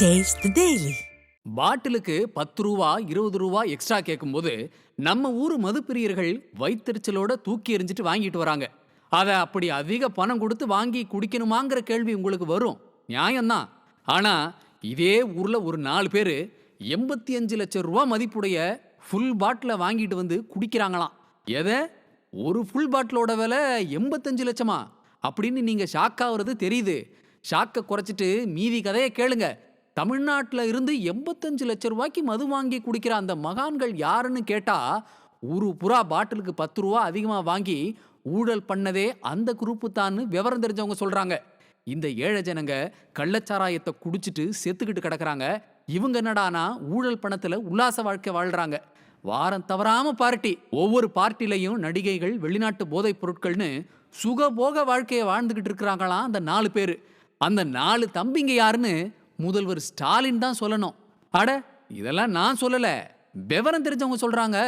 Taste the Daily. பாட்டிலுக்கு 10 ரூபா 20 ரூபா extra கேட்கும்போது நம்ம ஊர் மதுப்பிரியர்கள் வயித்தெரிச்சலோட தூக்கி எறிஞ்சிட்டு வாங்கிட்டு வராங்க. அதை அப்படி அதிக பணம் கொடுத்து வாங்கி குடிக்கணுமாங்கிற கேள்வி உங்களுக்கு வரும். நியாயம்தான். ஆனா இதே ஊர்ல ஒரு 4 பேரு 85 லட்சம் ரூபா மதிப்புடைய ஃபுல் பாட்டில வாங்கிட்டு வந்து குடிக்கிறாங்களாம். எதை? ஒரு ஃபுல் பாட்டிலோட விலை 85 லட்சமா அப்படின்னு நீங்க ஷாக் ஆகுறது தெரியுது. ஷாக்கை குறைச்சிட்டு மீதி கதையை கேளுங்க. தமிழ்நாட்டில் இருந்து 85 லட்சம் ரூபாய்க்கு மது வாங்கி குடிக்கிற அந்த மகான்கள் யாருன்னு கேட்டா ஒரு புறா பாட்டிலுக்கு 10 ரூபா அதிகமாக வாங்கி ஊழல் பண்ணதே அந்த குரூப்பு தான்னு விவரம் தெரிஞ்சவங்க சொல்றாங்க. இந்த ஏழை ஜனங்க கள்ளச்சாராயத்தை குடிச்சிட்டு செத்துக்கிட்டு கிடக்குறாங்க. இவங்க என்னடானா ஊழல் பணத்துல உல்லாச வாழ்க்கை வாழ்றாங்க. வாரம் தவறாம பார்ட்டி. ஒவ்வொரு பார்ட்டிலையும் நடிகைகள் வெளிநாட்டு போதைப் பொருட்கள்னு சுகபோக வாழ்க்கையை வாழ்ந்துகிட்டு இருக்கிறாங்களாம் அந்த 4 பேரு. அந்த 4 தம்பிங்க யாருன்னு முதல்வர் ஸ்டாலின் தான் சொல்லணும். அட இதெல்லாம் நான் சொல்லல, விவரம் தெரிஞ்சவங்க சொல்றாங்க.